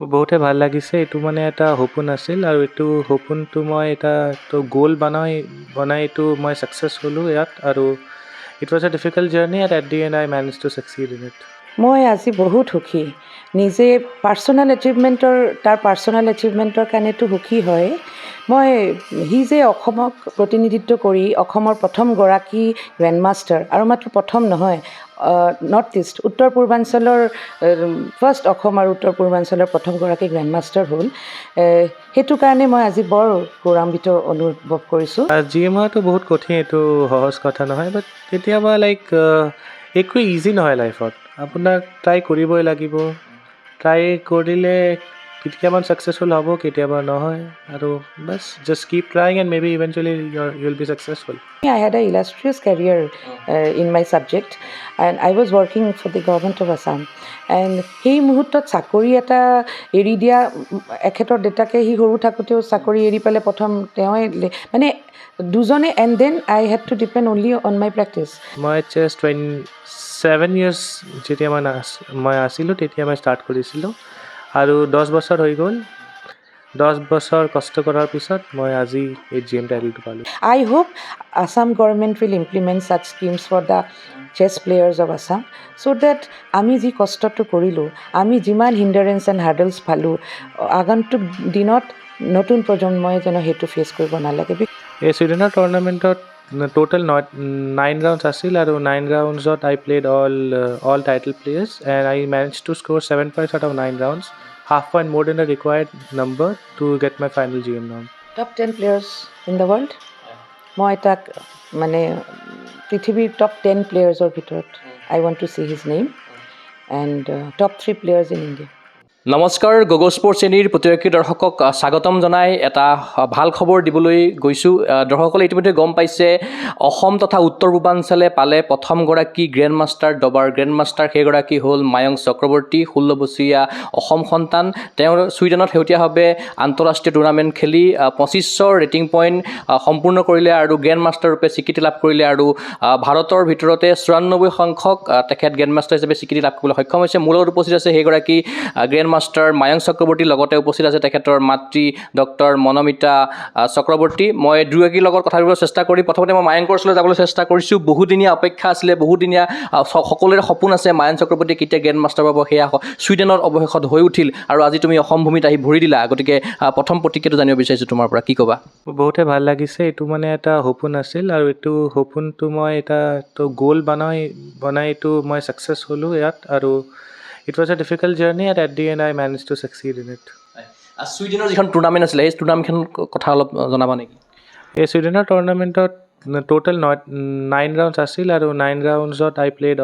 বহুতে ভাল লাগিছে। এইটো মানে এটা সপোন আছিল আৰু এইটো সপোনটো মই এটা গ'ল বনাই এইটো মই ছাকচেছ হ'লোঁ ইয়াত আৰু it was a difficult journey at the end I manage to succeed in it. মই আজি বহুত সুখী। নিজে তাৰ পাৰ্চনেল এচিভমেণ্টৰ কাৰণেতো সুখী হয়। সি যে অসমক প্ৰতিনিধিত্ব কৰি অসমৰ প্ৰথমগৰাকী গ্ৰেণ্ডমাষ্টাৰ আৰু মাত্ৰ প্ৰথম নহয়, নৰ্থ ইষ্ট উত্তৰ পূৰ্বাঞ্চলৰ ফাৰ্ষ্ট অসম আৰু উত্তৰ পূৰ্বাঞ্চলৰ প্ৰথমগৰাকী গ্ৰেণ্ডমাষ্টাৰ হ'ল, সেইটো কাৰণে মই আজি বৰ গৌৰৱান্বিত অনুভৱ কৰিছোঁ। GM হোৱাটো বহুত কঠিন, এইটো সহজ কথা নহয়, বাট কেতিয়াবা একো ইজি নহয় লাইফত। আপোনাক ট্ৰাই কৰিবই লাগিব। ট্ৰাই কৰিলে কেতিয়াবা ছাকচেছফুল হ'ব, কেতিয়াবা নহয়, আৰু বাছ just keep trying and maybe eventually you will be successful. I had an illustrious career in my subject and I was working for the government of Assam. And সেই মুহূৰ্তত চাকৰি এটা এৰি দিয়া, এখেতৰ দেউতাকে সি সৰু থাকোঁতেও চাকৰি এৰি পেলাই প্ৰথম তেওঁৱে মানে দুজনে, and then I had to depend only on my practice. মই জাষ্ট 27 ইয়াৰ্ছ যেতিয়া মই আছিলোঁ তেতিয়া মই ষ্টাৰ্ট কৰিছিলোঁ আৰু 10 বছৰ হৈ গ'ল। 10 বছৰ কষ্ট কৰাৰ পিছত মই আজি এই GM টাইটেলটো পালোঁ। I hope Assam government will implement such schemes for the chess players of Assam so that আমি যি কষ্টটো কৰিলোঁ, আমি যিমান হিণ্ডাৰেঞ্চ এণ্ড হাৰ্ডলছ পালোঁ, আগন্তুক দিনত নতুন প্ৰজন্মই যেন সেইটো ফেচ কৰিব নালাগে। এই ছুইডেনৰ টুৰ্ণামেণ্টত টোটেল 9 ৰাউণ্ডছ আছিল আৰু 9 ৰাউণ্ডছত I played all title players and I manage to score 7 points out of 9 rounds, half point more than the required number to get my final GM norm. Top 10 players in the world, মই তাক মানে পৃথিৱীৰ top 10 প্লেয়াৰ্ছৰ ভিতৰত I want to see his name and top 3 players in India. নমস্কাৰ, গগ' sports শ্ৰেণীৰ প্ৰতিৰক্ষী দৰ্শকক স্বাগতম জনাই এটা ভাল খবৰ দিবলৈ গৈছোঁ। দৰ্শকসকলে ইতিমধ্যে গম পাইছে, অসম তথা উত্তৰ পূৰ্বাঞ্চলে পালে প্ৰথমগৰাকী গ্ৰেণ্ডমাষ্টাৰ, ডবাৰ গ্ৰেণ্ডমাষ্টাৰ। সেইগৰাকী হ'ল মায়ংক চক্ৰৱৰ্তী, 16 বছৰীয়া অসম সন্তান। তেওঁ ছুইডেনত শেহতীয়াভাৱে আন্তঃৰাষ্ট্ৰীয় টুৰ্ণামেণ্ট খেলি 2500 ৰেটিং পইণ্ট সম্পূৰ্ণ কৰিলে আৰু গ্ৰেণ্ডমাষ্টাৰ ৰূপে স্বীকৃতি লাভ কৰিলে আৰু ভাৰতৰ ভিতৰতে 94 সংখ্যক তেখেত গ্ৰেণ্ডমাষ্টাৰ হিচাপে স্বীকৃতি লাভ কৰিবলৈ সক্ষম হৈছে। মূলত উপস্থিত আছে সেইগৰাকী গ্ৰেণ্ডমাষ্টাৰ মায়ংক চক্ৰৱৰ্তীৰ লগতে উপস্থিত আছে তেখেতৰ মাতৃ ডক্টৰ মনমিতা চক্ৰৱৰ্তী। মই দুয়োগৰাকীৰ লগত কথা পাতিবলৈ চেষ্টা কৰি প্ৰথমতে মই মায়ংকৰ ওচৰলৈ যাবলৈ চেষ্টা কৰিছোঁ। বহুদিনীয়া অপেক্ষা আছিলে, বহুদিনীয়া সকলোৰে সপোন আছে মায়ংক চক্ৰৱৰ্তী কেতিয়া গ্ৰেণ্ডমাষ্টাৰ পাব, সেয়া ছুইডেনত অৱশেষত হৈ উঠিল আৰু আজি তুমি অসম ভূমিত আহি ভৰি দিলা। গতিকে প্ৰথম প্ৰতিক্ৰিয়াটো জানিব বিচাৰিছোঁ তোমাৰ পৰা, কি ক'বা? বহুতে ভাল লাগিছে। এইটো মানে এটা সপোন আছিল আৰু এইটো সপোনটো মই এটা গ'ল বনাই এইটো মই ছাকচেছ হ'লোঁ ইয়াত আৰু it was a difficult journey at the end I manage to succeed in it. ছুইডেনৰ যিখন টুৰ্ণামেণ্ট আছিলে, সেই টুৰ্ণামেণ্টখনৰ কথা অলপ জনাবা নেকি? এই ছুইডেনৰ টুৰ্ণামেণ্টত টোটেল 9 ৰাউণ্ডছ আছিল আৰু 9 ৰাউণ্ডছত I played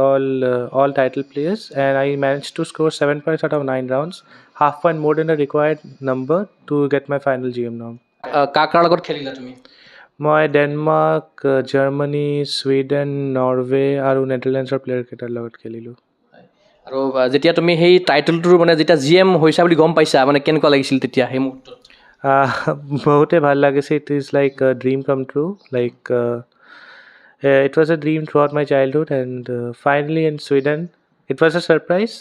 all title players and I manage to score 7 points out of 9 rounds, half point more than the required number to get my final GM norm. কাৰ লগত খেলিলা তুমি? মই ডেনমাৰ্ক, জাৰ্মানী, ছুইডেন, নৰৱে আৰু নেদাৰলেণ্ডছৰ প্লেয়াৰকেইটাৰ লগত খেলিলোঁ। আৰু যেতিয়া তুমি সেই টাইটেলটোৰ মানে যেতিয়া GM হৈছা বুলি গম পাইছা, মানে কেনেকুৱা লাগিছিল তেতিয়া সেই মুহূৰ্তত? বহুতে ভাল লাগিছে। It is like a dream come true. It was a dream throughout my childhood and finally in Sweden it was a surprise.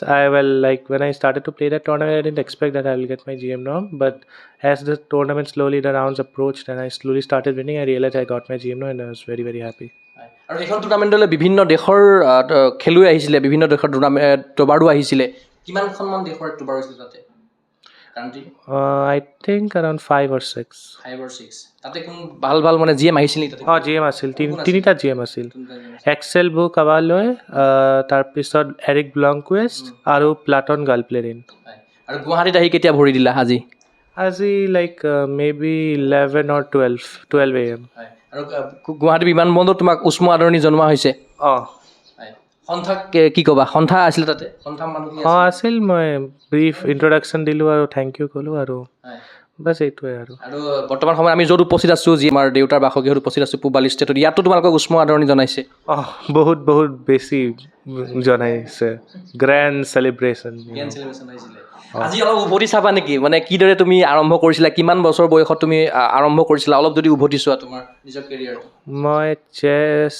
When I started to play that tournament I didn't expect that I will get my GM norm, but as the tournament slowly, the rounds approached and I slowly started winning, I realized I got my GM norm and I was very very happy. আৰু এইখন টুৰ্ণামেণ্টলৈ বিভিন্ন দেশৰ খেলুৱৈ আহিছিলে, বিভিন্ন দেশৰ টবাৰো আহিছিলে। কিমানখনমান দেশৰ টবাৰ হৈছিলে তাতে? I think around 5 or 6. 5 or 6। তাতে কোন ভাল ভাল মানে GM আহিছিল নেকি তাতে? GM আছিল, তিনিটা GM আছিল। এক্সেল বু কাৱালৈ, তাৰপিছত এৰিক ব্লংকুৱেষ্ট আৰু প্লাটন গালপ্লেৰিন। আৰু গুৱাহাটীত আহি কেতিয়া ভৰি দিলা আজি? maybe 11 or 12 AM. আৰু গুৱাহাটী বিমানবন্দৰত তোমাক উষ্ম আদৰণি জনোৱা হৈছে? সন্থাক কি ক'বা? সন্থা আছিলে তাতে? সন্থা মানুহ আছিল। মই ব্ৰিফ ইন্ট্ৰডাকশ্যন দিলোঁ আৰু থেংক ইউ ক'লোঁ আৰু বাছ এইটোৱে আৰু বৰ্তমান সময়ত আমি য'ত উপস্থিত আছোঁ, যি আমাৰ দেউতাৰ বাসগৃহত উপস্থিত আছোঁ পূবালী ষ্টেটত, ইয়াতো তোমালোকক উষ্ম আদৰণি জনাইছে? বহুত বহুত বেছি জনাইছে। গ্ৰেণ্ড চেলিব্ৰেশ্যন হৈছিলে। আজি অলপ উভতি চাবা নেকি, মানে কিদৰে তুমি আৰম্ভ কৰিছিলা, কিমান বছৰ বয়সত তুমি আৰম্ভ কৰিছিলা, অলপ যদি উভতি চোৱা তোমাৰ নিজৰ কেৰিয়াৰটো? মই চেছ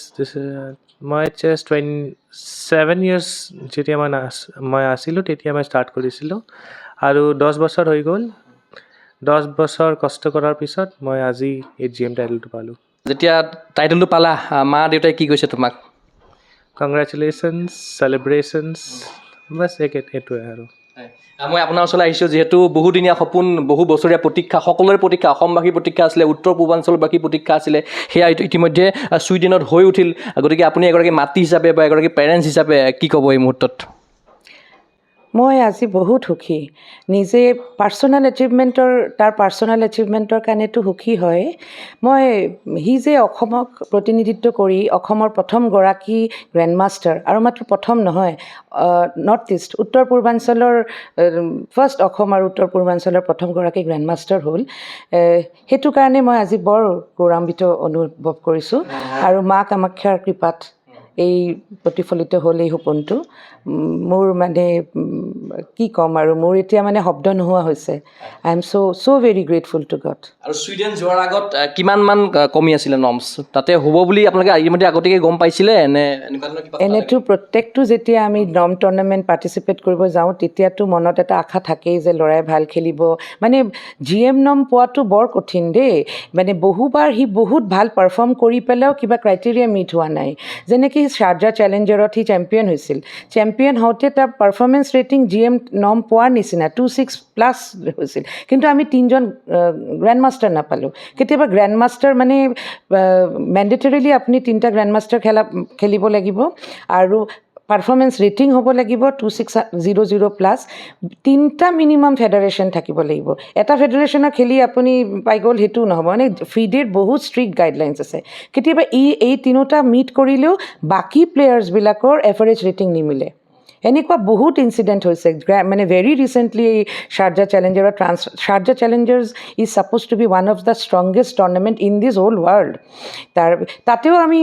27 ইয়াৰ্ছ যেতিয়া মই আছিলোঁ তেতিয়া মই ষ্টাৰ্ট কৰিছিলোঁ আৰু 10 বছৰ হৈ গ'ল 10 বছৰ কষ্ট কৰাৰ পিছত মই আজি এই GM টাইটেলটো পালোঁ যেতিয়া টাইটেলটো পালা মা দেউতাই কি কৈছে তোমাক কংগ্ৰেচুলেশ্যনছ চেলিব্ৰেশ্যনছ বাছ এইটোৱে আৰু মই আপোনাৰ ওচৰলৈ আহিছোঁ যিহেতু বহুদিনীয়া সপোন বহু বছৰীয়া প্ৰতীক্ষা সকলোৰে প্ৰতীক্ষা অসমবাসীৰ প্ৰতীক্ষা আছিলে উত্তৰ পূৰ্বাঞ্চলবাসীৰ প্ৰতীক্ষা আছিলে সেয়া ইতিমধ্যে ছুইডেনত হৈ উঠিল গতিকে আপুনি এগৰাকী মাতৃ হিচাপে বা এগৰাকী পেৰেণ্টছ হিচাপে কি ক'ব এই মুহূৰ্তত মই আজি বহুত সুখী নিজে তাৰ পাৰ্চনেল এচিভমেণ্টৰ কাৰণেতো সুখী হয় মই সি যে অসমক প্ৰতিনিধিত্ব কৰি অসমৰ প্ৰথমগৰাকী গ্ৰেণ্ডমাষ্টাৰ আৰু মাত্ৰ প্ৰথম নহয় নৰ্থ ইষ্ট উত্তৰ পূৰ্বাঞ্চলৰ ফাৰ্ষ্ট অসম আৰু উত্তৰ পূৰ্বাঞ্চলৰ প্ৰথমগৰাকী গ্ৰেণ্ডমাষ্টাৰ হ'ল সেইটো কাৰণে মই আজি বৰ গৌৰৱান্বিত অনুভৱ কৰিছোঁ আৰু মা কামাখ্যাৰ কৃপাত এই প্ৰতিফলিত হ'ল এই সপোনটো মোৰ মানে কি ক'ম আৰু মোৰ এতিয়া মানে শব্দ নোহোৱা হৈছে I am so' very grateful two god আৰু ছুইডেন যোৱাৰ আগত কিমানমান কমি আছিলে নৰ্মছ তাতে হ'ব বুলি আপোনালোকে ইতিমধ্যে আগতীয়াকৈ গম পাইছিলে নে এনেকুৱা ধৰণৰ কিবা এনেতো প্ৰত্যেকটো যেতিয়া আমি নৰ্ম টুৰ্ণামেণ্ট পাৰ্টিচিপেট কৰিব যাওঁ তেতিয়াতো মনত এটা আশা থাকেই যে ল'ৰাই ভাল খেলিব মানে GM নৰ্ম পোৱাটো বৰ কঠিন দেই মানে বহুবাৰ সি বহুত ভাল পাৰফৰ্ম কৰি পেলাইও কিবা ক্ৰাইটেৰিয়া মিট হোৱা নাই যেনেকৈ শ্বাৰজা চেলেঞ্জাৰত সি চেম্পিয়ন হৈছিল চেম্পিয়ন হওঁতে তাৰ পাৰফৰ্মেঞ্চ ৰেটিং GM নৰ্ম পোৱাৰ নিচিনা 2.6+ হৈছিল কিন্তু আমি 3জন গ্ৰেণ্ড মাষ্টাৰ নাপালোঁ কেতিয়াবা গ্ৰেণ্ড মাষ্টাৰ মানে মেণ্ডেটৰিলি আপুনি 3টা গ্ৰেণ্ড মাষ্টাৰ খেলিব লাগিব আৰু পাৰফৰ্মেঞ্চ ৰেটিং হ'ব লাগিব 2.600+, 3টা মিনিমাম ফেডাৰেশ্যন থাকিব লাগিব এটা ফেডাৰেশ্যনৰ খেলি আপুনি পাই গ'ল সেইটোও নহ'ব মানে ফিডেৰ বহুত ষ্ট্ৰিক্ট গাইডলাইনছ আছে কেতিয়াবা এই তিনিটা মিট কৰিলেও বাকী প্লেয়াৰ্ছবিলাকৰ এভাৰেজ ৰেটিং নিমিলে এনেকুৱা বহুত ইনচিডেণ্ট হৈছে মানে ভেৰি ৰিচেণ্টলি এই Sharjah challengers is supposed to be one of the strongest tournament in this whole world তাতেও আমি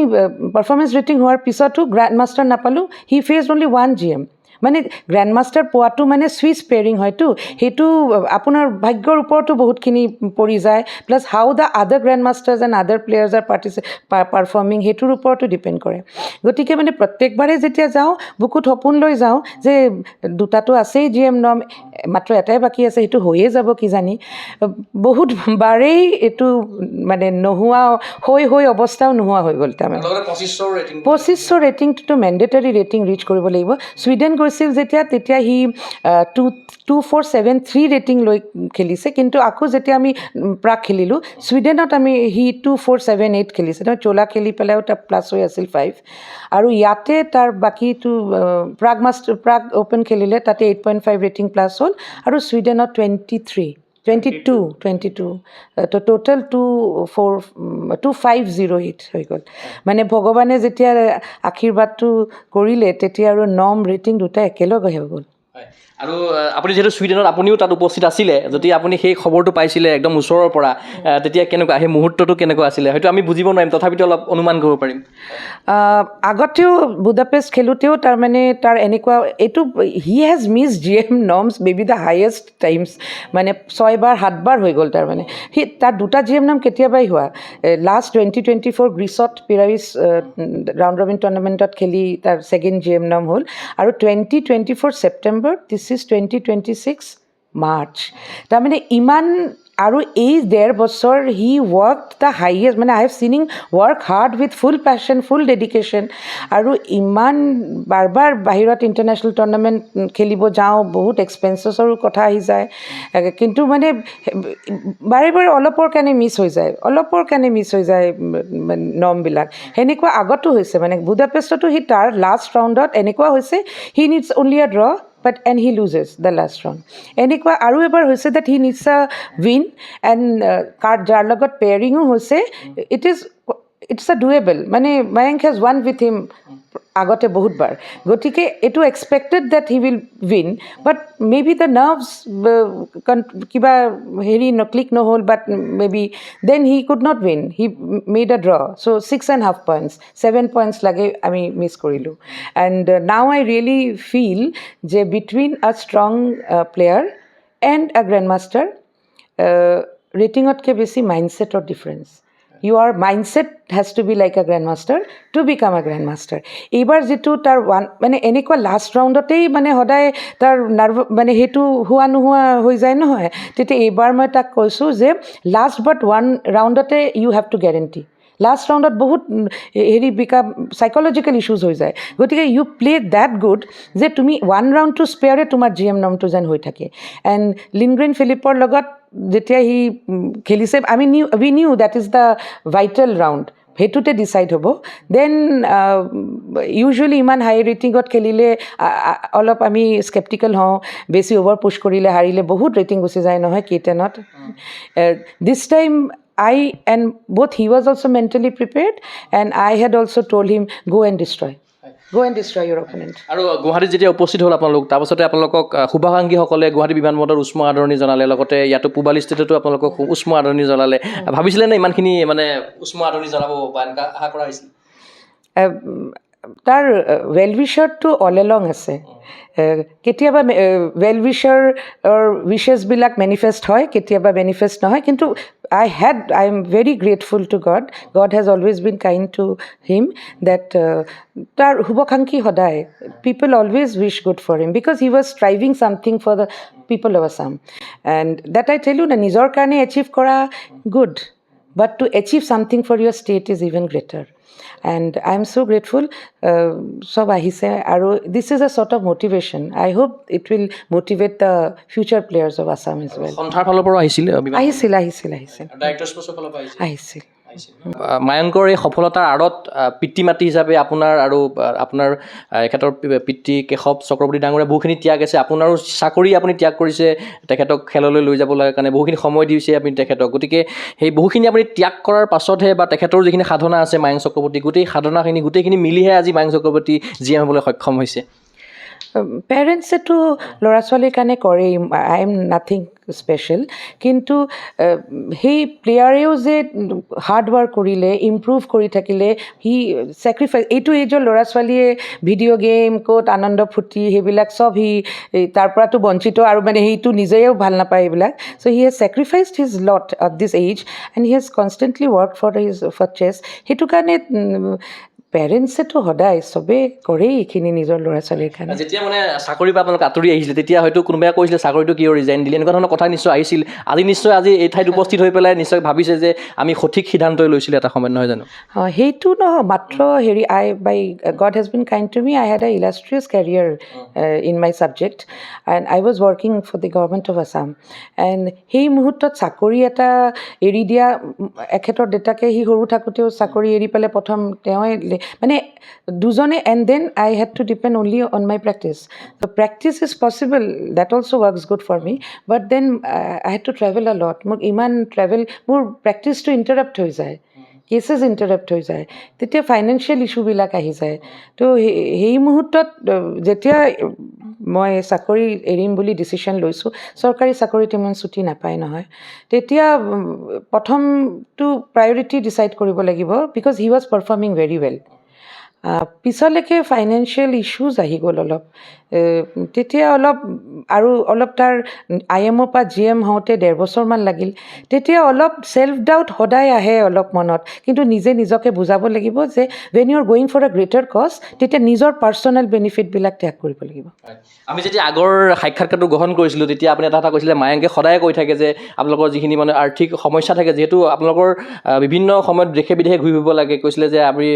পাৰফৰ্মেঞ্চ ৰেটিং হোৱাৰ পিছতো গ্ৰেণ্ড মাষ্টাৰ নাপালোঁ হি ফেচ অনলি 1 GM মানে গ্ৰেণ্ড মাষ্টাৰ পোৱাটো মানে ছুইচ পেয়াৰিং হয়তো সেইটো আপোনাৰ ভাগ্যৰ ওপৰতো বহুতখিনি পৰি যায় প্লাছ হাউ দ্য আদাৰ grand masters and other players R performing সেইটোৰ ওপৰতো ডিপেণ্ড কৰে গতিকে মানে প্ৰত্যেকবাৰে যেতিয়া যাওঁ বুকুত সপোন লৈ যাওঁ যে দুটাটো আছেই GM নৰ্ম মাত্ৰ এটাই বাকী আছে সেইটো হৈয়ে যাব কিজানি বহুত বাৰেই এইটো মানে নোহোৱা হৈ অৱস্থাও নোহোৱা হৈ গ'ল তাৰমানে 2500 ৰেটিংটোতো মেণ্ডেটৰী ৰেটিং ৰিচ কৰিব লাগিব ছুইডেন গৈছিল তেতিয়া সি 2473 ৰেটিং লৈ খেলিছে কিন্তু আকৌ যেতিয়া আমি প্ৰাগ খেলিলোঁ ছুইডেনত সি 2478 খেলিছে তেওঁ চোলা খেলি পেলাইও তাৰ প্লাছ হৈ আছিল 5 আৰু ইয়াতে তাৰ বাকীটো প্ৰাগ অ'পেন খেলিলে তাতে 8.5 ৰেটিং প্লাছ হ'ল আৰু ছুইডেনত 22 তো টোটেল 2508 হৈ গ'ল মানে ভগৱানে যেতিয়া আশীৰ্বাদটো কৰিলে তেতিয়া আৰু নৰ্ম ৰেটিং দুটা একেলগে হৈ গ'ল আৰু আপুনি যিহেতু ছুইডেনত আপুনিও তাত উপস্থিত আছিলে যদি আপুনি সেই খবৰটো পাইছিলে একদম ওচৰৰ পৰা তেতিয়া কেনেকুৱা সেই মুহূৰ্তটো কেনেকুৱা আছিলে হয়তো আমি বুজিব নোৱাৰিম তথাপিতো অলপ অনুমান কৰিব পাৰিম আগতেও বুদাপেষ্ট খেলোঁতেও তাৰমানে তাৰ এনেকুৱা এইটো he has miss GM norms maybe the highest times মানে 6বাৰ 7বাৰ হৈ গ'ল তাৰমানে তাৰ দুটা GM নৰ্ম কেতিয়াবাই হোৱা লাষ্ট 2024 গ্ৰীচত পিৰাইছ ৰাউণ্ড ৰবিন টুৰ্ণামেণ্টত খেলি তাৰ ছেকেণ্ড GM নৰ্ম হ'ল আৰু 2024 ছেপ্টেম্বৰ দিছ ইজ 2026 মাৰ্চ তাৰমানে ইমান আৰু এই 1.5 বছৰ হি ৱৰ্ক দ্য হাইয়েষ্ট মানে I have seen him work hard with full patience full dedication আৰু ইমান বাৰ বাহিৰত ইণ্টাৰনেশ্যনেল টুৰ্ণামেণ্ট খেলিব যাওঁ বহুত এক্সপেঞ্চেছৰো কথা আহি যায় কিন্তু মানে বাৰে অলপৰ কাৰণে মিছ হৈ যায় নৰ্মবিলাক সেনেকুৱা আগতো হৈছে মানে বুদাপেষ্টতো সি তাৰ লাষ্ট ৰাউণ্ডত এনেকুৱা হৈছে he needs only a draw and he loses the last round এনেকুৱা আৰু এবাৰ হৈছে that he needs a win and যাৰ লগত পেয়াৰিঙো হৈছে it's a doable মানে Mayank has won with him আগতে বহুতবাৰ গতিকে এইটো expected that he will win but maybe the nerves কিবা হেৰি ক্লিক নহ'ল but maybe then he could not win he made a draw so 6.5 points 7 points লাগে আমি মিছ কৰিলোঁ and now I really feel যে between a strong player and a grandmaster ৰেটিঙতকৈ বেছি মাইণ্ডছেটৰ difference your mindset has to be like a grandmaster to become a grandmaster. এইবাৰ যিটো তাৰ মানে এনেকুৱা লাষ্ট ৰাউণ্ডতেই মানে সদায় তাৰ নাৰ্ভ মানে সেইটো হোৱা নোহোৱা হৈ যায় নহয়, তেতিয়া এইবাৰ মই তাক কৈছোঁ যে লাষ্ট বাট ওৱান ৰাউণ্ডতে you have to guarantee. Last ৰাউণ্ডত বহুত হেৰি চাইক'লজিকেল ইছ্যুজ হৈ যায়, গতিকে ইউ প্লে ডেট গুড যে তুমি ওৱান ৰাউণ্ডটো স্পেয়াৰে তোমাৰ GM নামটো যেন হৈ থাকে। এণ্ড লিনগ্ৰেন ফিলিপৰ লগত যেতিয়া সি খেলিছে, we knew that is the vital round, সেইটোতে ডিচাইড হ'ব। দেন ইউজুৱেলি ইমান হাই ৰেটিঙত খেলিলে অলপ আমি স্কেপ্টিকেল হওঁ, বেছি অভাৰ পুছ কৰিলে হাৰিলে বহুত ৰেটিং গুচি যায় নহয় K10ত। This time and both he was also mentally prepared and I had also told him go and destroy your opponent. আৰু গুৱাহাটীত যেতিয়া উপস্থিত হ'ল আপোনালোক, তাৰপাছতে আপোনালোকক শুভাকাংক্ষীসকলে গুৱাহাটী বিমানবন্দৰত উষ্ম আদৰণি জনালে, লগতে ইয়াতো পূবালী ষ্টেটতো আপোনালোকক উষ্ম আদৰণি জনালে। ভাবিছিলে নে ইমানখিনি মানে উষ্ম আদৰণি জনাব বা এনেকুৱা আশা কৰা হৈছিল? তাৰ ৱেল উইচাৰটো অল এলং আছে। কেতিয়াবা ৱেল উইচাৰৰ উইচেছবিলাক মেনিফেষ্ট হয়, কেতিয়াবা মেনিফেষ্ট নহয়, কিন্তু I am very grateful to God. God has always been kind to him that তাৰ শুভাকাংক্ষী সদায়, people always wish good for him because he was striving something for the people of Assam. And that I tell you, na নিজৰ কাৰণে achieve কৰা good, but to achieve something for your state is even greater. And I am so grateful. Sob ahise aru this is a sort of motivation. I hope it will motivate the future players of Assam as well. সন্থাৰ ফালৰ পৰা আহিছিল আহিছিল। মায়ংকৰ এই সফলতাৰ আঁৰত পিতৃ মাতৃ হিচাপে আপোনাৰ আৰু আপোনাৰ এখেতৰ পিতৃ কেশৱ চক্ৰৱৰ্তী ডাঙৰীয়া বহুখিনি ত্যাগ আছে। আপোনাৰো চাকৰি আপুনি ত্যাগ কৰিছে তেখেতক খেললৈ লৈ যাবলৈ কাৰণে, বহুখিনি সময় দিছে আপুনি তেখেতক। গতিকে সেই বহুখিনি আপুনি ত্যাগ কৰাৰ পাছতহে বা তেখেতৰ যিখিনি সাধনা আছে মায়ংক চক্ৰৱৰ্তী, গোটেইখিনি মিলিহে আজি মায়ংক চক্ৰৱৰ্তী GM হ'বলৈ সক্ষম হৈছে। পেৰেণ্টছেতো ল'ৰা ছোৱালীৰ কাৰণে কৰেই, আই এম নাথিং স্পেচিয়েল, কিন্তু সেই প্লেয়াৰেও যে হাৰ্ড ৱৰ্ক কৰিলে, ইম্প্ৰুভ কৰি থাকিলে, সি ছেক্ৰিফাইচ, এইটো এজৰ ল'ৰা ছোৱালীয়ে ভিডিঅ' গেম ক'ত আনন্দ ফূৰ্তি সেইবিলাক চব সি তাৰ পৰাতো বঞ্চিত, আৰু মানে সেইটো নিজেও ভাল নাপায় এইবিলাক। So' he has sacrificed his lot of this age and he has constantly work for chess. সেইটো কাৰণে পেৰেণ্টছেতো সদায় চবেই কৰেই এইখিনি নিজৰ ল'ৰা ছোৱালীৰ কাৰণে। যেতিয়া মানে চাকৰিৰ পৰা আপোনালোক আঁতৰি আহিছিলে, তেতিয়া হয়তো কোনোবাই কৈছিলে চাকৰিটো কিয় ৰিজাইন দিলে, এনেকুৱা ধৰণৰ কথা নিশ্চয় আহিছিল। আজি এই ঠাইত উপস্থিত হৈ পেলাই নিশ্চয় ভাবিছে যে আমি সঠিক সিদ্ধান্তই লৈছিলোঁ এটা সময়ত, নহয় জানো? সেইটো নহয়, মাত্ৰ হেৰি by God has been kind to me, I had a illustrious career in my subject and I was working for the government of Assam. এণ্ড সেই মুহূৰ্তত চাকৰি এটা এৰি দিয়া, এখেতৰ দেউতাকে সি সৰু থাকোঁতেও চাকৰি এৰি পেলাই প্ৰথম তেওঁৱে মানে দুজনে, and then I had to depend only on my practice. ত' practice is possible, that also' works good for me, but then I had to travel a lot. মোক ইমান মোৰ প্ৰেক্টিছটো ইণ্টাৰাপ্ট হৈ যায়, কেছেছ ইণ্টাৰাপ্ট হৈ যায়, তেতিয়া ফাইনেন্সিয়েল ইছ্যুবিলাক আহি যায়। তো সেই মুহূৰ্তত যেতিয়া মই চাকৰি এৰিম বুলি ডিচিশ্যন লৈছোঁ, চৰকাৰী চাকৰিত ইমান ছুটি নাপায় নহয়, তেতিয়া প্ৰথমটো প্ৰায়ৰিটি ডিচাইড কৰিব লাগিব, because he was performing very well. পিছলৈকে ফাইনেন্সিয়েল ইছ্যুজ আহি গ'ল অলপ, তেতিয়া অলপ তাৰ IMৰ পৰা GM হওঁতে 1.5 বছৰমান লাগিল। তেতিয়া অলপ ছেল্ফ ডাউট সদায় আহে অলপ মনত, কিন্তু নিজকে বুজাব লাগিব যে when you are going for a greater cause, তেতিয়া নিজৰ পাৰ্চনেল বেনিফিটবিলাক ত্যাগ কৰিব লাগিব। আমি যেতিয়া আগৰ সাক্ষাৎকাৰটো গ্ৰহণ কৰিছিলোঁ, তেতিয়া আপুনি এটা কৈছিলে, মায়ংকে সদায় কৈ থাকে যে আপোনালোকৰ যিখিনি মানে আৰ্থিক সমস্যা থাকে, যিহেতু আপোনালোকৰ বিভিন্ন সময়ত দেশে বিদেশে ঘূৰি ফুৰিব লাগে, কৈছিলে যে আপুনি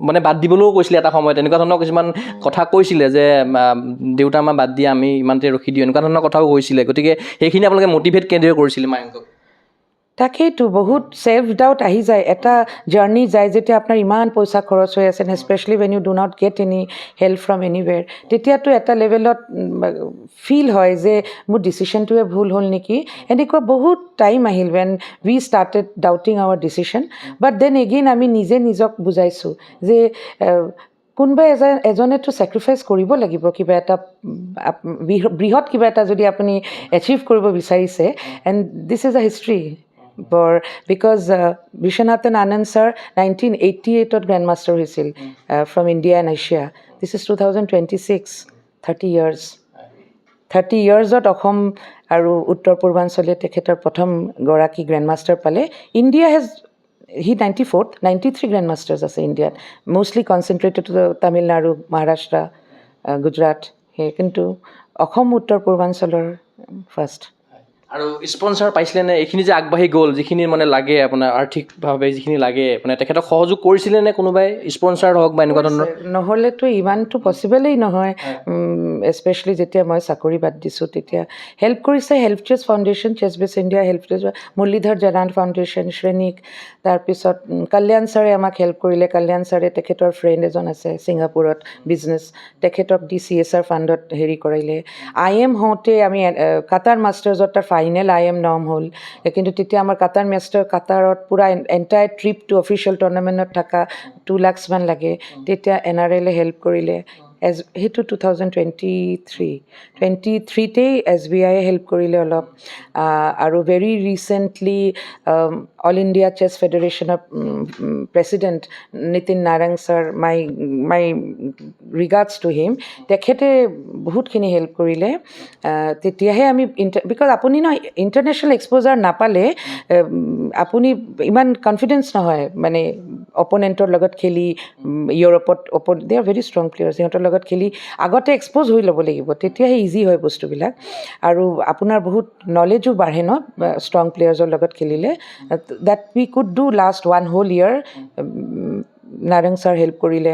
মানে বাদ দিবলৈও কৈছিলে এটা সময়ত, এনেকুৱা ধৰণৰ কিছুমান কথা কৈছিলে যে দেউতা আমাৰ বাদ দিয়া, আমি ইমানতে ৰখি দিওঁ, এনেকুৱা ধৰণৰ কথাও কৈছিলে। গতিকে সেইখিনি আপোনালোকে মটিভেট কেনেদৰে কৰিছিলে মায়ংকক? তাকেইতো বহুত ছেল্ফ ডাউট আহি যায়, এটা জাৰ্ণি যায় যেতিয়া আপোনাৰ ইমান পইচা খৰচ হৈ আছে, specially when you do not get any help from anywhere, তেতিয়াতো এটা লেভেলত ফিল হয় যে মোৰ ডিচিশ্যনটোৱে ভুল হ'ল নেকি। এনেকুৱা বহুত টাইম আহিল when we started doubting our decision, but then again আমি নিজক বুজাইছোঁ যে কোনোবা এজনেতো ছেক্ৰিফাইচ কৰিব লাগিব, কিবা এটা বৃহৎ কিবা এটা যদি আপুনি এচিভ কৰিব বিচাৰিছে, and this is a history. Because Viswanathan Anand sir 1988ত গ্ৰেণ্ড মাষ্টাৰ হৈছিল from India and Asia. This is 2026, 30 years। 30 yearsত অসম আৰু উত্তৰ পূৰ্বাঞ্চলে তেখেতৰ প্ৰথম গৰাকী গ্ৰেণ্ড মাষ্টাৰ পালে। India has he 94th, 93 grandmasters আছে ইণ্ডিয়াত, mostly concentrated to Tamil Nadu, Maharashtra, Gujarat, সেই কিন্তু অসম উত্তৰ পূৰ্বাঞ্চলৰ ফাৰ্ষ্ট। আৰু স্পনচাৰ পাইছিলে নে? এইখিনি যে আগবাঢ়ি গ'ল, যিখিনি মানে লাগে আপোনাৰ আৰ্থিকভাৱে যিখিনি লাগে, মানে তেখেতক সহযোগ কৰিছিলে নে কোনোবাই, স্পনচাৰ হওক বা এনেকুৱা ধৰণৰ? নহ'লেতো ইমানটো পচিবলেই নহয়, এস্পেচিয়েলি যেতিয়া মই চাকৰি বাদ দিছোঁ তেতিয়া হেল্প কৰিছে হেল্প চেছ ফাউণ্ডেশ্যন, চেছ বেছ ইণ্ডিয়া, হেল্প চেছ, মুৰলীধৰ জানান ফাউণ্ডেশ্যন, শ্ৰেণীক, তাৰপিছত কল্যাণ ছাৰে আমাক হেল্প কৰিলে। কল্যাণ ছাৰে তেখেতৰ ফ্ৰেণ্ড এজন আছে ছিংগাপুৰত বিজনেছ, তেখেতক CSR ফাণ্ডত হেৰি কৰিলে। IM হওঁতে আমি কাটাৰ মাষ্টাৰ্ছত তাৰ ফাইনেল IM নৰ্ম হ'ল, কিন্তু তেতিয়া আমাৰ কাটাৰত পূৰা এণ্টায়াৰ ট্ৰিপটো অফিচিয়েল টুৰ্ণামেণ্টত থকা 2 লাখ মান লাগে, তেতিয়া NRLে হেল্প কৰিলে। সেইটো 2023তেই SBIয়ে হেল্প কৰিলে অলপ। আৰু very recently all India chess ফেডাৰেশ্যনৰ president Nitin Narang sir, my regards to him, তেখেতে বহুতখিনি হেল্প কৰিলে। তেতিয়াহে আমি বিকজ আপুনি ন ইণ্টাৰনেশ্যনেল এক্সপ'জাৰ নাপালে আপুনি ইমান কনফিডেঞ্চ নহয়, মানে অপনেণ্টৰ লগত খেলি, ইউৰোপত দে আৰ ভেৰি ষ্ট্ৰং প্লেয়াৰ্ছ, সিহঁতৰ লগত খেলি আগতে এক্সপ'জ হৈ ল'ব লাগিব, তেতিয়াহে ইজি হয় বস্তুবিলাক। আৰু আপোনাৰ বহুত নলেজো বাঢ়ে ন ষ্ট্ৰং প্লেয়াৰ্ছৰ লগত খেলিলে। That we could do last 1 whole year, Narang sir help কৰিলে।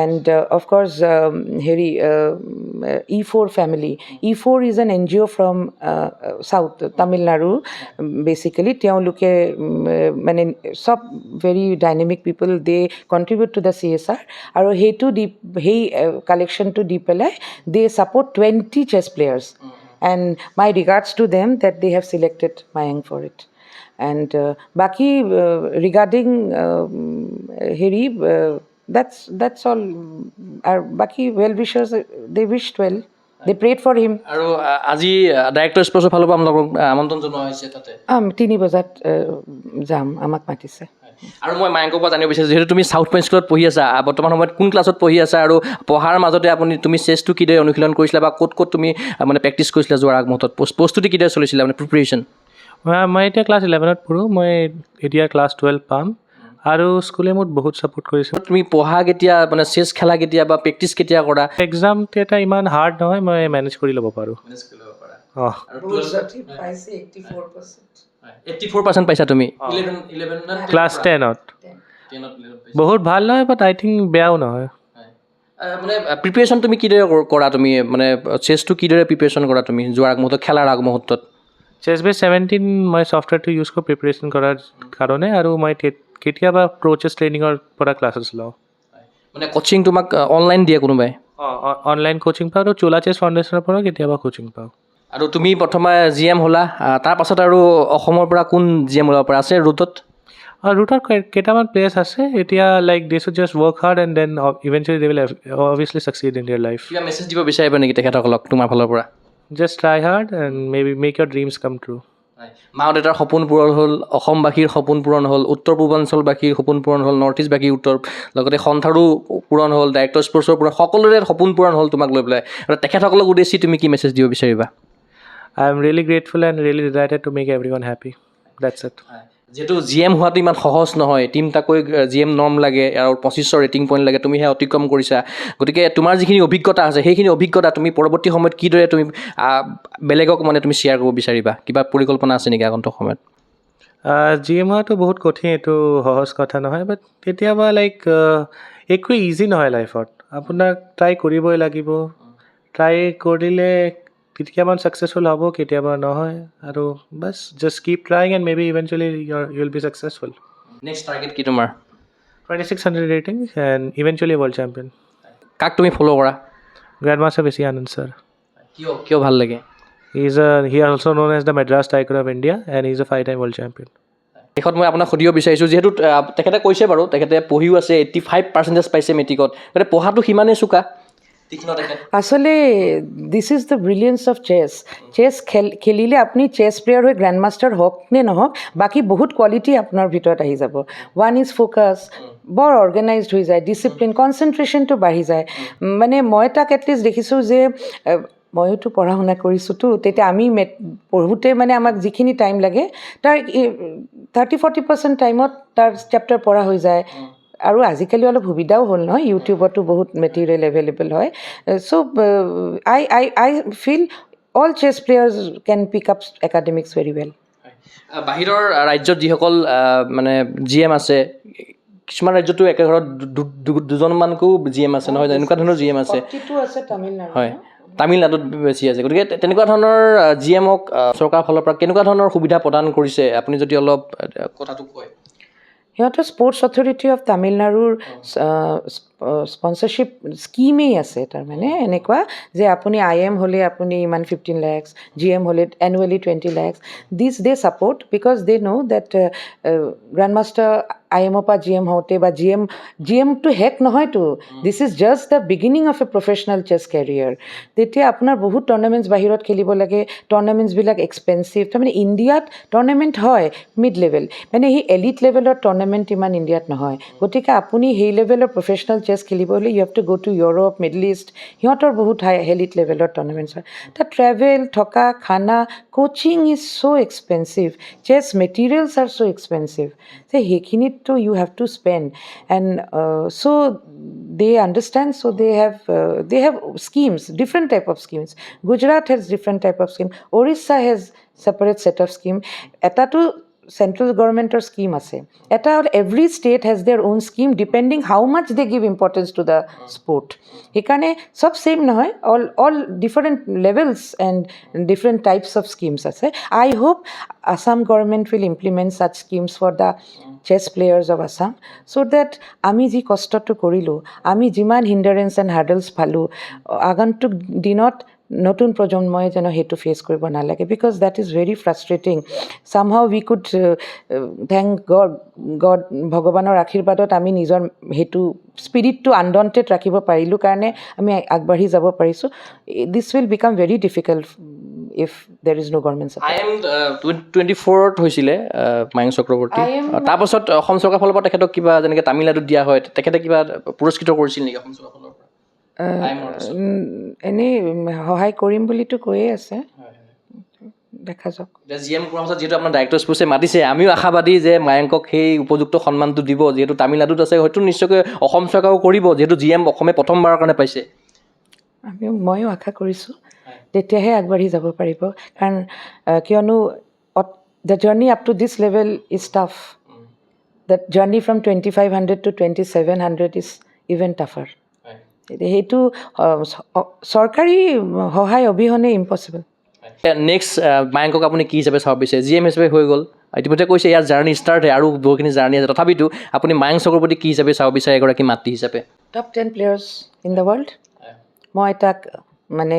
এণ্ড অফক'ৰ্ছ হেৰি E4 family, E4 is an NGO from south Tamil Nadu basically. তেওঁলোকে মানে চব very dynamic people, they contribute to the CSR, আৰু সেই কালেকশ্যনটো দি পেলাই they support 20 chess players, and my regards to them that they have selected Mayank for it. And Baki regarding Heri, that's all. Baki well wishers, they wished well. They prayed for him. আৰু আজি director স্পৰ্টছৰ ফালৰ পৰা আপোনালোকক আমন্ত্ৰণ জনোৱা হৈছে তাতে? 3 বজাত যাম, আমাক মাতিছে। আৰু মই মায়াংকৰ পৰা জানিব বিচাৰিছোঁ, যিহেতু তুমি চাউথ পইণ্ট স্কুলত পঢ়ি আছা, বৰ্তমান সময়ত কোন ক্লাছত পঢ়ি আছা, আৰু পঢ়াৰ মাজতে তুমি চেছটো কিদৰে অনুশীলন কৰিছিলা, বা ক'ত তুমি মানে প্ৰেক্টিছ কৰিছিলা যোৱাৰ আগমুহূৰ্তত, প্ৰস্তুতি কিদৰে চলিছিলে, মানে প্ৰিপেৰেশ্যন? মই এতিয়া ক্লাছ 11ত পঢ়োঁ, মই এতিয়া ক্লাছ 12 পাম, আৰু স্কুলে মোক বহুত ছাপোৰ্ট কৰিছে। তুমি পঢ়া কেতিয়া, মানে চেছ খেলা কেতিয়া, বা প্ৰেক্টিছ কেতিয়া কৰা? এক্সাম এটা ইমান হাৰ্ড নহয়, মই মেনেজ কৰি ল'ব পাৰোঁ। অঁ, 84% পাইছা তুমি ক্লাছ 10ত। বহুত ভাল নহয়, বাট আই থিংক বেয়াও নহয়। মানে প্ৰিপেৰেশ্যন তুমি কিদৰে কৰা, তুমি মানে চেছটো কিদৰে প্ৰিপেৰেশ্যন কৰা তুমি যোৱাৰ আগমুহূৰ্তত, খেলাৰ আগমুহূৰ্তত? চেছ বেছ 17 মই ছফ্টৱেৰটো ইউজ কৰোঁ প্ৰিপেৰেশ্যন কৰাৰ কাৰণে, আৰু মই কেতিয়াবা প্ৰ'চেছ ট্ৰেইনিঙৰ পৰা ক্লাছেছ লওঁ। মানে কোচিং তোমাক অনলাইন দিয়ে কোনোবাই? অঁ, অনলাইন কোচিং পাওঁ, আৰু চোলা চেছ ফাউণ্ডেশ্যনৰ পৰা কেতিয়াবা কোচিং পাওঁ। আৰু তুমি প্ৰথমে GM হ'লা, তাৰপাছত আৰু অসমৰ পৰা কোন GM ওলাব পৰা আছে ৰুটত? ৰুটৰ কেইটামান প্লেয়াৰ্ছ আছে এতিয়া, like they should just work hard and then eventually they will obviously succeed in their life. কিবা মেছেজ দিব বিচাৰিবা নেকি তেখেতসকলক তোমাৰ ফালৰ পৰা? Just try hard and maybe make your dreams come true. মা দেউতাৰ সপোন পূৰণ হ'ল, অসমবাসীৰ সপোন পূৰণ হ'ল, উত্তৰ পূৰ্বাঞ্চলবাসীৰ সপোন পূৰণ হ'ল, নৰ্থ ইষ্টবাসীৰ লগতে সন্থাৰো পূৰণ হ'ল, ডাইৰেক্টৰ স্পৰ্টছৰ পূৰণ, সকলোৰে সপোন পূৰণ হ'ল তোমাক লৈ পেলাই, আৰু তেখেতসকলক উদ্দেশ্যি তুমি কি মেছেজ দিব বিচাৰিবা? I am really grateful and really delighted to make everyone happy. That's it. যিহেতু GM হোৱাটো ইমান সহজ নহয়, তিনিটাকৈ GM নৰ্ম লাগে, আৰু 2500 ৰেটিং পইণ্ট লাগে, তুমি সেয়া অতিক্ৰম কৰিছা। গতিকে তোমাৰ যিখিনি অভিজ্ঞতা আছে, সেইখিনি অভিজ্ঞতা তুমি পৰৱৰ্তী সময়ত কিদৰে তুমি বেলেগক মানে তুমি শ্বেয়াৰ কৰিব বিচাৰিবা? কিবা পৰিকল্পনা আছে নেকি আগন্তুক সময়ত? GM হোৱাটো বহুত কঠিন, এইটো সহজ কথা নহয়, বাট কেতিয়াবা লাইক একো ইজি নহয় লাইফত, আপোনাক ট্ৰাই কৰিবই লাগিব। ট্ৰাই কৰিলে কেতিয়াবা ছাকচেছফুল হ'ব, কেতিয়াবা নহয়, আৰু বাছ just keep trying and maybe eventually you will be successful. Next target কি তোমাৰ? 2600 rating and eventually world champion. কাক তুমি ফ'ল' কৰা? গ্ৰেণ্ড মাষ্টাৰ বেছি আনন্দ ছাৰ। কিয় ভাল লাগে? He is also known as the Madras Tiger of India and he is a 5-time world champion. শেষত মই আপোনাক সুধিব বিচাৰিছোঁ, যিহেতু তেখেতে কৈছে বাৰু, তেখেতে পঢ়িও আছে, 85% পাইছে মেট্ৰিকত, গতিকে পঢ়াটো সিমানেই চোকা? আসলে দিছ ইজ দ্য ব্ৰিলিয়েঞ্চ অফ চেছ। চেছ খেলিলে আপুনি চেছ প্লেয়াৰ হৈ গ্ৰেণ্ড মাষ্টাৰ হওক নে নহওক, বাকী বহুত কোৱালিটি আপোনাৰ ভিতৰত আহি যাব। ওৱান ইজ ফ'কাছ, বৰ অৰ্গেনাইজড হৈ যায়, ডিচিপ্লিন, কনচেনট্ৰেশ্যনটো বাঢ়ি যায়। মানে মই তাক এটলিষ্ট দেখিছোঁ যে ময়োতো পঢ়া শুনা কৰিছোঁতো তেতিয়া আমি পঢ়োঁতে মানে আমাক যিখিনি টাইম লাগে তাৰ 30-40% টাইমত তাৰ চেপ্টাৰ পঢ়া হৈ যায় আৰু আজিকালি অলপ সুবিধাও হ'ল নহয় ইউটিউবতো বহুত মেটেৰিয়েল এভেইলেবল হয় চ' আই ফিল অল চেছ প্লেয়াৰ্ছ কেন পিক আপ একাডেমিক্স ভেৰি ৱেল বাহিৰৰ ৰাজ্যত যিসকল মানে GM আছে কিছুমান ৰাজ্যতো একে ঘৰত দুজনমানকো GM আছে নহয় এনেকুৱা ধৰণৰ GM আছে হয় তামিলনাডুত বেছি আছে গতিকে তেনেকুৱা ধৰণৰ GMক চৰকাৰৰ ফালৰ পৰা কেনেকুৱা ধৰণৰ সুবিধা প্ৰদান কৰিছে আপুনি যদি অলপ কথাটো কয় সিহঁতৰ স্পৰ্টছ অথৰিটি অফ তামিলনাডুৰ স্পন্সৰশ্বিপ স্কিমেই আছে তাৰমানে এনেকুৱা যে আপুনি IM হ'লে আপুনি ইমান 15 lakhs GM হ'লে annually 20 lakhs this they support because they know' that grandmaster IMৰ পৰা GM হওঁতে বা GMটো হেক নহয়তো this is just the beginning of a professional chess career তেতিয়া আপোনাৰ বহুত টুৰ্ণামেণ্টছ বাহিৰত খেলিব লাগে টুৰ্ণামেণ্টছবিলাক এক্সপেঞ্চিভ তাৰমানে ইণ্ডিয়াত টুৰ্ণামেণ্ট হয় মিড লেভেল মানে সেই এলিট লেভেলৰ টুৰ্ণামেণ্ট ইমান ইণ্ডিয়াত নহয় গতিকে আপুনি সেই লেভেলৰ প্ৰফেচনেল চেছ খেলিব হ'লে ইউ হেভ টু গ' টু ইউৰোপ মিডল ইষ্ট সিহঁতৰ বহুত হাই এলিট লেভেলৰ টুৰ্ণামেণ্টছ হয় তাত ট্ৰেভেল থকা খানা coaching is so' expensive chess materials are so' expensive যে সেইখিনিততো you have to spend and so' they understand so they have schemes different type of schemes Gujarat has different type of scheme Orissa has separate set of scheme eta to central government or scheme ase eta every state has their own scheme depending how much they give importance to the sport ekane sob same nahoy all different levels and different types of schemes ase I hope Assam government will implement such schemes for the chess players of Assam so that আমি যি কষ্টটো কৰিলোঁ আমি যিমান হিণ্ডাৰেঞ্চ and hurdles পালোঁ আগন্তুক দিনত নতুন প্ৰজন্মই যেন সেইটো ফেচ কৰিব নালাগে because that is very frustrating somehow we could thank God ভগৱানৰ আশীৰ্বাদত আমি নিজৰ সেইটো স্পিৰিটটো আনডণ্টেড ৰাখিব পাৰিলোঁ কাৰণে আমি আগবাঢ়ি যাব পাৰিছোঁ দিছ will became very difficult if there is no government support. IM 24ত হৈছিলে মায়ংক চক্ৰৱৰ্তী তাৰপাছত অসম চৰকাৰৰ ফালৰ পৰা তেখেতক কিবা যেনেকৈ তামিলনাডুত দিয়া হয় তেখেতে কিবা পুৰস্কৃত কৰিছিল নেকি অসম চৰকাৰৰ ফালৰ পৰা এনেই সহায় কৰিম বুলিতো কৈয়ে আছে দেখা যাওক GM কৰাৰ পাছত যিহেতু আপোনাৰ ডাইৰেক্টৰ স্পৰ্টছে মাতিছে আমিও আশাবাদী যে মায়ংকক সেই উপযুক্ত সন্মানটো দিব যিহেতু তামিলনাডুত আছে হয়তো নিশ্চয়কৈ অসম চৰকাৰেও কৰিব যিহেতু GM অসমে প্ৰথমবাৰৰ কাৰণে পাইছে ময়ো আশা কৰিছোঁ তেতিয়াহে আগবাঢ়ি যাব পাৰিব কাৰণ কিয়নো the journey up to this level is tough the journey from 2500 to 2700 is even tougher সেইটো চৰকাৰী সহায় অবিহনে ইম্পচিবল নেক্সট মায়ংকক আপুনি কি হিচাপে চাব বিচাৰে GM হিচাপে হৈ গ'ল ইতিমধ্যে কৈছে ইয়াৰ জাৰ্ণি ষ্টাৰ্ট হয় আৰু বহুখিনি জাৰ্ণি আছে তথাপিতো আপুনি মায়ংক চক্ৰৱৰ্তী কি হিচাপে চাব বিচাৰে এগৰাকী মাতৃ হিচাপে top 10 players in the world মই তাক মানে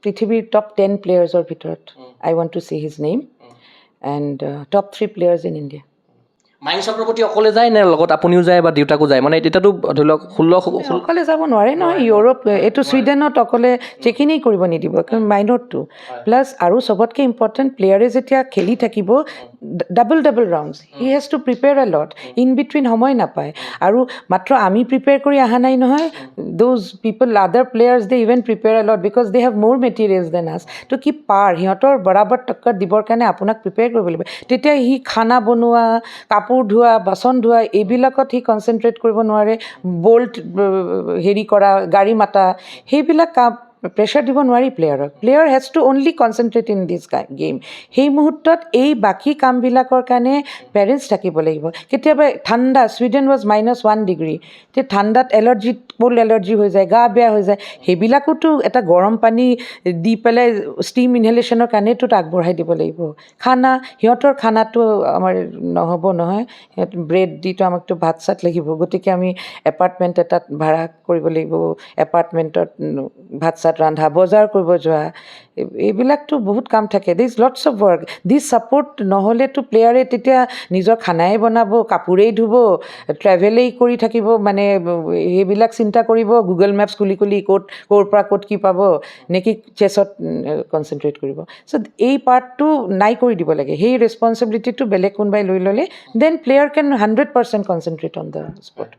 পৃথিৱীৰ টপ 10 প্লেয়াৰ্ছৰ ভিতৰত I want to see his name and top 3 players in India Mayank Chakraborty অকলে যায় নে লগত আপুনিও যায় বা দেউতাকো যায় মানে এতিয়াতো ধৰি লওক 16 অকলে যাব নোৱাৰে নহয় ইউৰোপ এইটো ছুইডেনত অকলে চেকিনেই কৰিব নিদিব কাৰণ মাইনৰটো প্লাছ আৰু চবতকৈ ইম্পৰ্টেণ্ট প্লেয়াৰে যেতিয়া খেলি থাকিব double rounds he has to prepare a lot in between সময় নাপায় আৰু মাত্ৰ আমি প্ৰিপেয়াৰ কৰি অহা নাই নহয় দ'জ পিপল আদাৰ players De even prepare a lot because they have মোৰ মেটেৰিয়েলছ দেন আছ তো কি পাৰ সিহঁতৰ বৰাবৰ টক্কৰ দিবৰ কাৰণে আপোনাক প্ৰিপেয়াৰ কৰিব লাগিব তেতিয়া সি খানা বনোৱা কাপোৰ ধোৱা বাচন ধোৱা এইবিলাকত সি কনচেনট্ৰেট কৰিব নোৱাৰে বল্ট হেৰি কৰা গাড়ী মাতা সেইবিলাক কাম প্ৰেছাৰ দিব নোৱাৰি player has to only concentrate in this game সেই মুহূৰ্তত এই বাকী কামবিলাকৰ কাৰণে পেৰেণ্টছ থাকিব লাগিব কেতিয়াবা ঠাণ্ডা ছুইডেন ৱাজ -1 ডিগ্ৰী তেতিয়া ঠাণ্ডাত কোল্ড এলাৰ্জি হৈ যায় গা বেয়া হৈ যায় সেইবিলাকোতো এটা গৰম পানী দি পেলাই ষ্টিম ইনহেলেশ্যনৰ কাৰণেতো আগবঢ়াই দিব লাগিব খানা সিহঁতৰ খানাটো আমাৰ নহ'ব নহয় সিহঁত ব্ৰেড দিতো আমাকতো ভাত চাত লাগিব গতিকে আমি এপাৰ্টমেণ্ট এটাত ভাড়া কৰিব লাগিব এপাৰ্টমেণ্টত ভাত চাত ৰন্ধা বজাৰ কৰিব যোৱা এইবিলাকতো বহুত কাম থাকে this lots of work this support নহ'লেতো প্লেয়াৰে তেতিয়া নিজৰ খানাই বনাব কাপোৰেই ধুব ট্ৰেভেলেই কৰি থাকিব মানে সেইবিলাক চিন্তা কৰিব গুগল মেপছ খুলি ক'ৰ পৰা ক'ত কি পাব নেকি চেছত কনচেনট্ৰেট কৰিব চ' এই পাৰ্টটো নাই কৰি দিব লাগে সেই ৰেছপনচিবিলিটিটো বেলেগ কোনোবাই লৈ ল'লে then player can 100% concentrate on the sport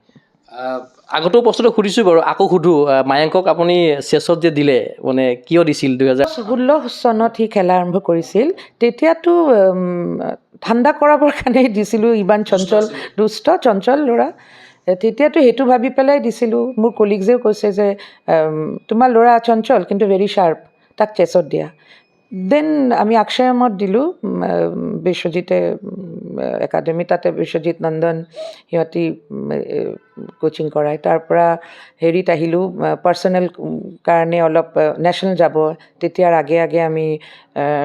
আগতেও প্ৰশ্নটো সুধিছোঁ বাৰু, আকৌ সুধোঁ। মায়াংকক আপুনি চেছত যে দিলে, মানে কিয় দিছিল 2016 চনত সি খেলা আৰম্ভ কৰিছিল। তেতিয়াতো ঠাণ্ডা কৰাবৰ কাৰণেই দিছিলোঁ, ইমান দুষ্ট চঞ্চল ল'ৰা। তেতিয়াতো সেইটো ভাবি পেলাই দিছিলোঁ। মোৰ কলিগছেও কৈছে যে তোমাৰ ল'ৰা চঞ্চল কিন্তু ভেৰি শ্বাৰ্প, তাক চেছত দিয়া। দেন আমি অক্ষয়মত দিলোঁ, বিশ্বজিতে একাডেমি, তাতে বিশ্বজিৎ নন্দন সিহঁতি কোচিং কৰায়। তাৰ পৰা হেৰিত আহিলোঁ, পাৰ্চনেল কাৰণে অলপ নেশ্যনেল যাব, তেতিয়াৰ আগে আগে আমি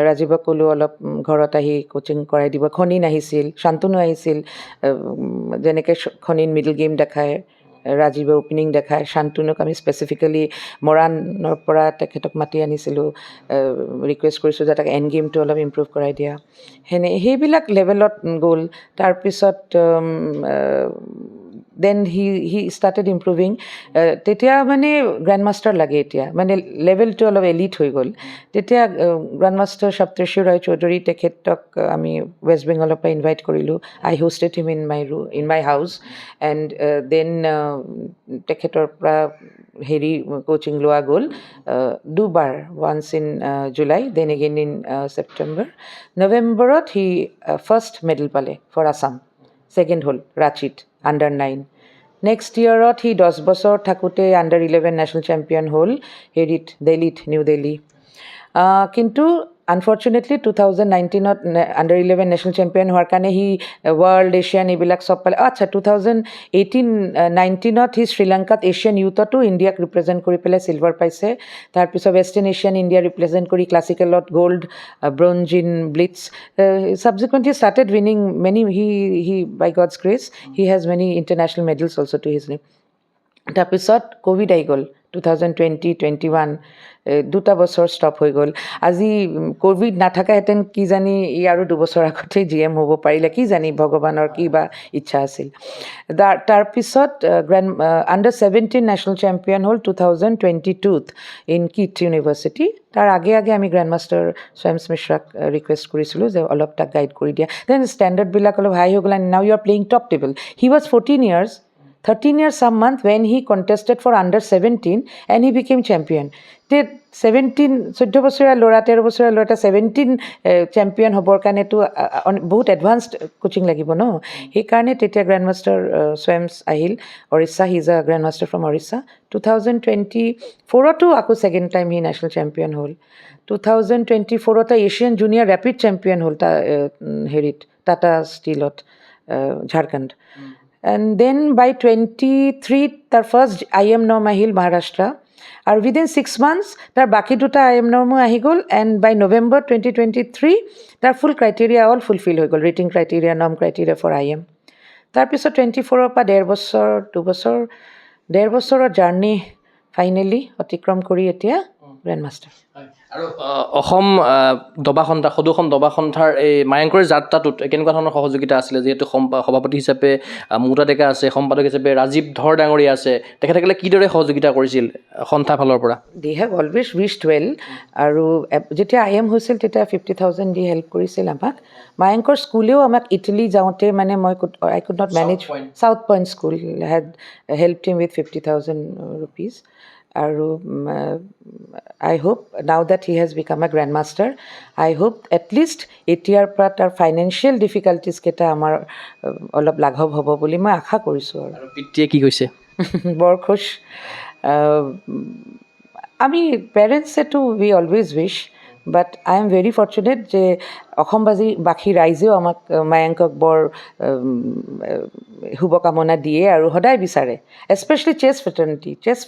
ৰাজীৱক ক'লোঁ অলপ ঘৰত আহি কোচিং কৰাই দিব। খনিন আহিছিল, শান্তনু আহিছিল, যেনেকৈ খনিন মিডল গেম দেখায়, ৰাজীৱে অ'পেনিং দেখায়। শান্তনুক আমি স্পেচিফিকেলি মৰাণৰ পৰা তেখেতক মাতি আনিছিলোঁ, ৰিকুৱেষ্ট কৰিছোঁ যে তাক এণ্ড গেমটো অলপ ইম্প্ৰুভ কৰাই দিয়া। সেইবিলাক লেভেলত গ'ল। তাৰপিছত দেন হি ষ্টাৰ্টেড ইম্প্ৰুভিং। তেতিয়া মানে গ্ৰেণ্ড মাষ্টাৰ লাগে, এতিয়া মানে লেভেলটো অলপ এলিট হৈ গ'ল। তেতিয়া গ্ৰেণ্ড মাষ্টাৰ সপ্তৰ্ষি ৰয় চৌধুৰী, তেখেতক আমি ৱেষ্ট বেংগলৰ পৰা ইনভাইট কৰিলোঁ। I hosted him in my house and then তেখেতৰ পৰা কোচিং লোৱা গ'ল দুবাৰ, once in July, then again in September. নৱেম্বৰত সি ফাৰ্ষ্ট মেডেল পালে ফৰ আছাম, ছেকেণ্ড হ'ল ৰাঁচীত আণ্ডাৰ-9। নেক্সট ইয়েৰত সি 10 বছৰ থাকোঁতে আণ্ডাৰ-11 নেশ্যনেল চেম্পিয়ন হ'ল দিল্লীত, নিউ দিল্লী। কিন্তু আনফৰ্চুনেটলি 2019ত আণ্ডাৰ-11 নেশ্যনেল চেম্পিয়ন হোৱাৰ কাৰণে সি ৱৰ্ল্ড, এছিয়ান এইবিলাক চব পালে। আচ্ছা, 2018-19ত সি শ্ৰীলংকাত এছিয়ান ইউথতো ইণ্ডিয়াক ৰিপ্ৰেজেণ্ট কৰি পেলাই চিলভাৰ পাইছে। তাৰপিছত ৱেষ্টাৰ্ণ এছিয়ান ইণ্ডিয়া ৰিপ্ৰেজেণ্ট কৰি ক্লাছিকেলত gold, bronze in blitz. Subsequently started winning many, he by God's grace, he has many international medals also to his name. তাৰপিছত ক'ভিড আহি গ'ল 2020-21, 2 বছৰ ষ্টপ হৈ গ'ল। আজি ক'ভিড নাথাকাহেঁতেন কি জানি ই আৰু 2 বছৰ আগতেই GM হ'ব পাৰিলে, কি জানি ভগৱানৰ কি বা ইচ্ছা আছিল। তাৰপিছত আণ্ডাৰ-17 নেশ্যনেল চেম্পিয়ন হ'ল 2022ত ইন কিট ইউনিভাৰ্চিটি। তাৰ আগে আগে আমি গ্ৰেণ্ড মাষ্টাৰ স্বয়ম্স মিশ্ৰাক ৰিকুৱেষ্ট কৰিছিলোঁ যে অলপ তাক গাইড কৰি দিয়া। দেন ষ্টেণ্ডাৰ্ডবিলাক অলপ হাই হৈ গ'ল, and now you R playing top table. He was 13 years some month when he contested for under-17 and he became champion. 14 বছৰীয়া ল'ৰা, 13 বছৰীয়া ল'ৰা 17 চেম্পিয়ন হ'বৰ কাৰণেতো বহুত এডভান্সড কোচিং লাগিব ন। সেইকাৰণে তেতিয়া গ্ৰেণ্ড মাষ্টাৰ স্বয়ম্স আহিল, Orissa, he is a grandmaster from Orissa. 2024তো আকৌ ছেকেণ্ড টাইম সি নেশ্যনেল চেম্পিয়ন হ'ল। 2024 এছিয়ান জুনিয়ৰ ৰেপিড চেম্পিয়ন হ'ল Tata ষ্টীলত, Jharkhand. And then by 23 তাৰ ফাৰ্ষ্ট IM নৰ্ম আহিল মহাৰাষ্ট্ৰ, আৰু উইদিন 6 months তাৰ বাকী 2টা IM নৰ্মো আহি গ'ল। এণ্ড বাই নৱেম্বৰ 2023 তাৰ ফুল ক্ৰাইটেৰিয়া অল ফুলফিল হৈ গ'ল, rating criteria, norm criteria for IM। তাৰপিছত 24ৰ পৰা 1.5 বছৰৰ জাৰ্ণি ফাইনেলি অতিক্ৰম কৰি এতিয়া গ্ৰেণ্ড মাষ্টাৰ। আৰু অসম সদৌ অসম দবা সন্থাৰ এই মায়াংকৰ যাত্ৰাটোত কেনেকুৱা ধৰণৰ সহযোগিতা আছিলে? যিহেতু সভাপতি হিচাপে মুকুতা ডেকা আছে, সম্পাদক হিচাপে ৰাজীৱ ধৰ ডাঙৰীয়া আছে, তেখেতসকলে কিদৰে সহযোগিতা কৰিছিল সন্থা ফালৰ পৰা? They have always wished well. আৰু যেতিয়া IM হৈছিল তেতিয়া 50,000 দি হেল্প কৰিছিল আমাক। মায়াংকৰ স্কুলেও আমাক ইটালী যাওঁতে মানে I could not manage, south point school head helped him with 50,000 rupees. আৰু I hope now that he has become a grandmaster, I hope at least এতিয়াৰ পৰা তাৰ ফাইনেন্সিয়েল ডিফিকাল্টিজকেইটা আমাৰ অলপ লাঘৱ হ'ব বুলি মই আশা কৰিছোঁ। আৰু পিতৃয়ে কি কৈছে? বৰ খুচ। আমি পেৰেণ্টছেতো we always wish, but I am very fortunate যে অসমবাসী ৰাইজেও আমাক মায়াংকক বৰ শুভকামনা দিয়ে আৰু সদায় বিচাৰে, especially chess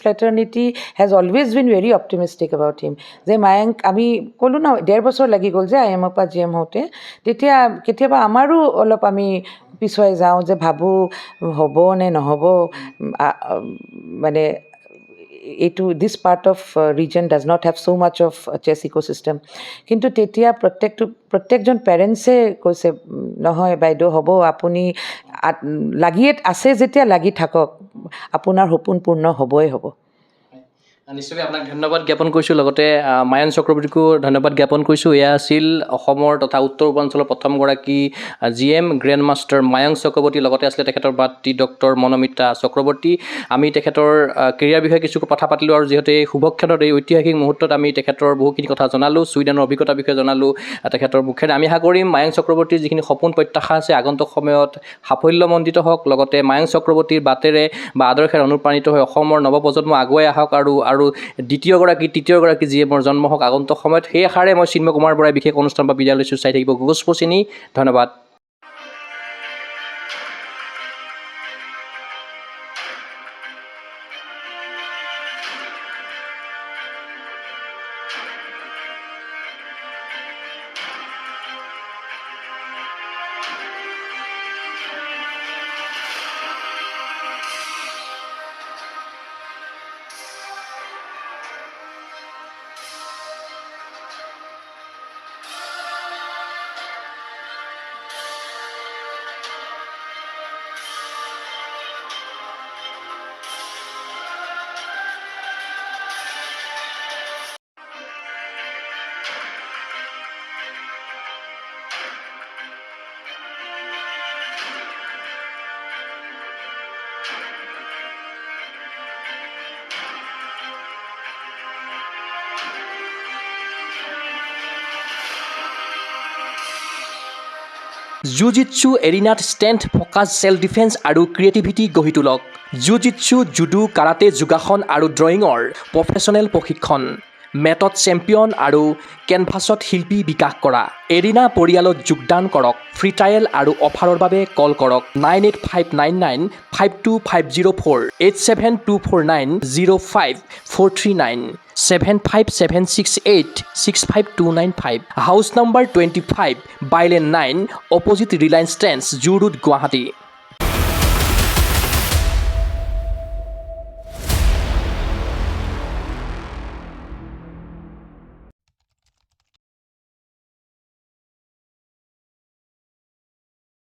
fraternity has always been very optimistic about him. যে মায়াংক, আমি ক'লোঁ ন 1.5 বছৰ লাগি গ'ল যে IM পৰা GM হওঁতে, তেতিয়া কেতিয়াবা আমাৰো অলপ আমি পিছুৱাই যাওঁ যে ভাবোঁ হ'ব নে নহ'ব, মানে এইটো this part of reason does not have so' much of chess ecosystem. কিন্তু তেতিয়া প্ৰত্যেকজন পেৰেণ্টছে কৈছে নহয় বাইদেউ হ'ব, আপুনি লাগিয়ে আছে যেতিয়া লাগি থাকক, আপোনাৰ সপোন পূৰ্ণ হ'বই হ'ব। নিশ্চয়কৈ আপোনাক ধন্যবাদ জ্ঞাপন কৰিছোঁ, লগতে মায়ন চক্ৰৱৰ্তীকো ধন্যবাদ জ্ঞাপন কৰিছোঁ। এয়া আছিল অসমৰ তথা উত্তৰ পূৰ্বাঞ্চলৰ প্ৰথমগৰাকী GM grand master Mayank Chakraborty, লগতে আছিলে তেখেতৰ ভাতৃ ডক্টৰ মনমিতা চক্ৰৱৰ্তী। আমি তেখেতৰ কেৰিয়াৰ বিষয়ে কিছু কথা পাতিলোঁ, আৰু যিহেতু এই শুভক্ষণত, এই ঐতিহাসিক মুহূৰ্তত আমি তেখেতৰ বহুখিনি কথা জনালোঁ, ছুইডেনৰ অভিজ্ঞতাৰ বিষয়ে জনালোঁ তেখেতৰ মুখেৰে। আমি আশা কৰিম মায়ংক চক্ৰৱৰ্তীৰ যিখিনি সপোন প্ৰত্যাশা আছে আগন্তুক সময়ত সাফল্যমণ্ডিত হওক, লগতে মায়ংক চক্ৰৱৰ্তীৰ বাটেৰে বা আদৰ্শৰে অনুপ্ৰাণিত হৈ অসমৰ নৱপ্ৰজন্ম আগুৱাই আহক, আৰু দ্বিতীয়গৰাকী তৃতীয়গৰাকী GMৰ জন্ম হওক আগন্তুক সময়ত। সেই আশাৰে মই চিন্ময় কুমাৰ বৰাই বিশেষ অনুষ্ঠান বা বিদ্যালয় চাই থাকিব গগৈ স্পৰ্টছ চেনী। ধন্যবাদ। জুজিটছু এৰিনাত ষ্ট্ৰেংথ, ফ'কাছ, ছেল্ফ ডিফেন্স আৰু ক্ৰিয়েটিভিটি গঢ়ি তোলক। জুজিটছু, জুডো, কাৰাটে, যোগাসন আৰু ড্ৰয়িঙৰ প্ৰফেচনেল প্ৰশিক্ষণ। মেটত চেম্পিয়ন আৰু কেনভাছত শিল্পী বিকাশ কৰা। এৰিনা পৰিয়ালত যোগদান কৰক। ফ্ৰী ট্ৰায়েল আৰু অফাৰৰ বাবে কল কৰক 9859952504, 8724905439, 75768652995, house number 25, bylane 9, opposite Reliance Trends, zoo road, Guwahati.